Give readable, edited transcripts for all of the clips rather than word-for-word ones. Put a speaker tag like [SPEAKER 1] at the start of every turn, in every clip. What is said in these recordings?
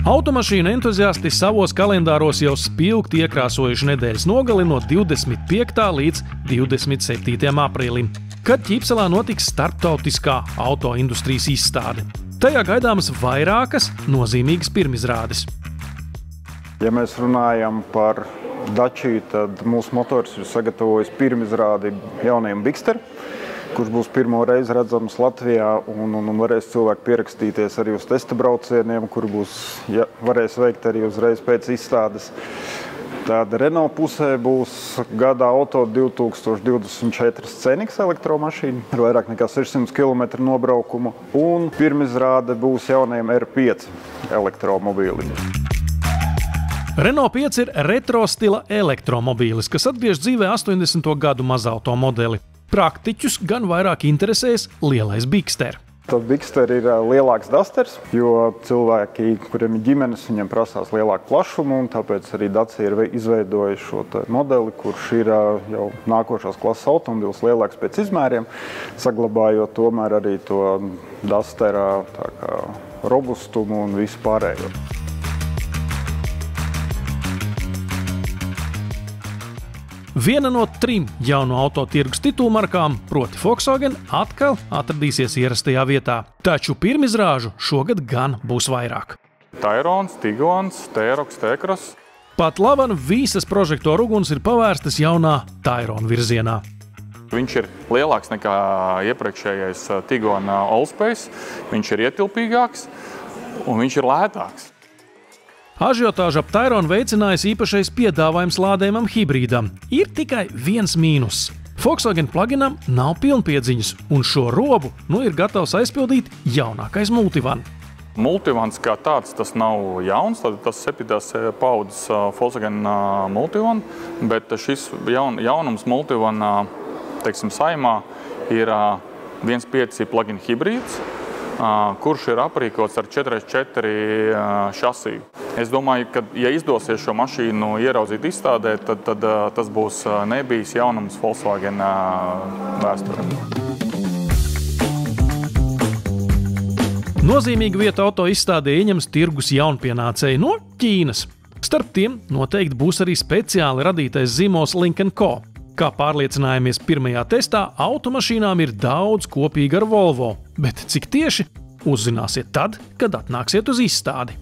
[SPEAKER 1] Automašīnu entuziasti savos kalendāros jau spilgti iekrāsojuši nedēļas nogali no 25. līdz 27. aprīlim, kad Ķīpselā notiks starptautiskā autoindustrijas izstāde. Tajā gaidāmas vairākas nozīmīgas pirmizrādes.
[SPEAKER 2] Ja mēs runājam par Dacia, tad mūsu motors ir sagatavojis pirmizrādi jaunajam Bigster, kurš būs pirmo reizi redzams Latvijā, un varēs cilvēki pierakstīties arī uz testa braucieniem, kur varēs veikt arī uzreiz pēc izstādes. Tāda Renault pusē būs gada auto 2024 Scenic elektromašīna ar vairāk nekā 600 km nobraukumu, un pirmizrāde būs jaunajam R5 elektromobīlim.
[SPEAKER 1] Renault 5 ir retro stila elektromobīlis, kas atgriež dzīvē 80. gadu mazauto modeli. Praktiķus gan vairāk interesēs lielais Bigster.
[SPEAKER 2] Tad Bigster ir lielāks Dusters, jo cilvēki, kuriem ir ģimenes, viņiem prasās lielāku plašumu, un tāpēc arī Dacia ir izveidojuši šo modeli, kurš ir jau nākošās klases automobils, lielāks pēc izmēriem, saglabājot tomēr arī to Dustera robustumu un visu pārējo.
[SPEAKER 1] Viena no 3 jauno autotirgus titulmarkām, proti Volkswagen, atkal atradīsies ierastajā vietā. Taču pirmizrāžu šogad gan būs vairāk.
[SPEAKER 3] Tairons, Tigons, T-Rocs, T-Cross.
[SPEAKER 1] Pat laban visas prožektoru uguns ir pavērstas jaunā Tairona virzienā.
[SPEAKER 3] Viņš ir lielāks nekā iepriekšējais Tigona Allspace, viņš ir ietilpīgāks un viņš ir lētāks.
[SPEAKER 1] Ažiotāžu ap Taironu veicinājis īpašais piedāvājums lādējumam hibrīdam. Ir tikai viens mīnus. Volkswagen pluginam nav pilnpiedziņas, un šo robu ir gatavs aizpildīt jaunākais Multivan.
[SPEAKER 3] Multivans kā tāds tas nav jauns, tas 7. paudzes Volkswagen Multivan, bet šis jaunums Multivan, saimā ir 1.5 plug-in hibrīds, kurš ir aprīkots ar 4x4 šasiju. Es domāju, ka, ja izdosies šo mašīnu ieraudzīt izstādē, tad tas būs nebijis jaunums Volkswagen vēsturē.
[SPEAKER 1] Nozīmīgu vietu auto izstādē ieņems tirgus jaunpienācēji no Ķīnas. Starp tiem noteikti būs arī speciāli radītais zīmols Lynk & Co. Kā pārliecinājāmies pirmajā testā, automašīnām ir daudz kopīga ar Volvo, bet cik tieši uzzināsiet tad, kad atnāksiet uz izstādi.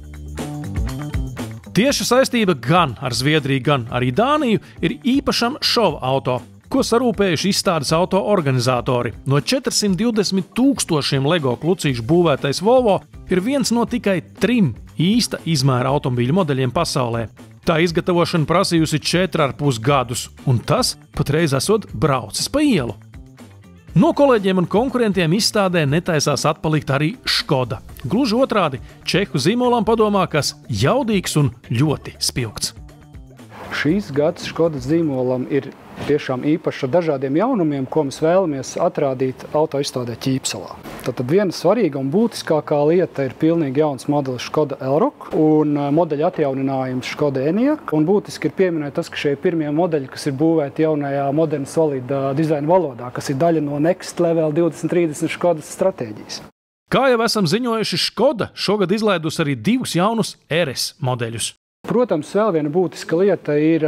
[SPEAKER 1] Tieša saistība gan ar Zviedriju, gan arī Dāniju ir īpašam šova auto, ko sarūpējuši izstādes auto organizatori. No 420 000 LEGO klucīšu būvētais Volvo ir viens no tikai 3 īsta izmēra automobīļu modeļiem pasaulē. Tā izgatavošana prasījusi 4,5 gadus, un tas patreiz esot braucis pa ielu. No kolēģiem un konkurentiem izstādē netaisās atpalikt arī Škoda. Gluži otrādi, čehu zīmolam padomā, kas jaudīgs un ļoti spilgts.
[SPEAKER 4] Šīs gads Škodas zīmolam ir tiešām īpaši ar dažādiem jaunumiem, ko mēs vēlamies atrādīt autoizstādē Ķīpselā. Tad viena svarīga un būtiskākā lieta ir pilnīgi jauns modelis Škoda Elroq un modeļa atjauninājums Škoda Enyaq. Un būtiski ir pieminēt tas, ka šie ir pirmie modeļi, kas ir būvēti jaunajā moderna solida dizaina valodā, kas ir daļa no Next Level 2030 Škodas stratēģijas.
[SPEAKER 1] Kā jau esam ziņojuši, Škoda šogad izlaidus arī 2 jaunus RS modeļus.
[SPEAKER 4] Protams, vēl viena būtiska lieta ir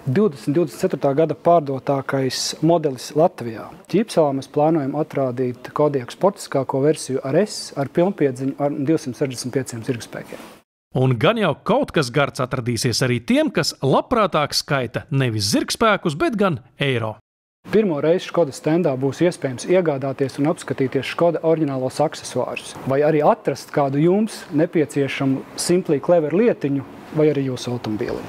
[SPEAKER 4] 2024. gada pārdotākais modelis Latvijā. Ķīpselā mēs plānojam atrādīt Kodiaq sportiskāko versiju RS ar pilnpiedziņu ar 265 zirgspēkiem.
[SPEAKER 1] Un gan jau kaut kas gards atradīsies arī tiem, kas labprātāk skaita nevis zirgspēkus, bet gan eiro.
[SPEAKER 4] Pirmo reizi Škoda standā būs iespējams iegādāties un apskatīties Škoda oriģinālos aksesuārus, vai arī atrast kādu jums nepieciešamu Simply Clever lietiņu vai arī jūsu automobīlim.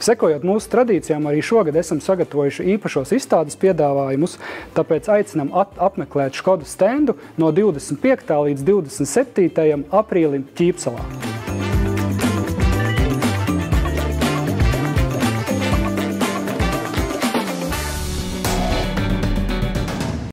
[SPEAKER 4] Sekojot mūsu tradīcijām, arī šogad esam sagatavojuši īpašos izstādes piedāvājumus, tāpēc aicinam apmeklēt Škodas standu no 25. līdz 27. aprīlim Ķīpselā.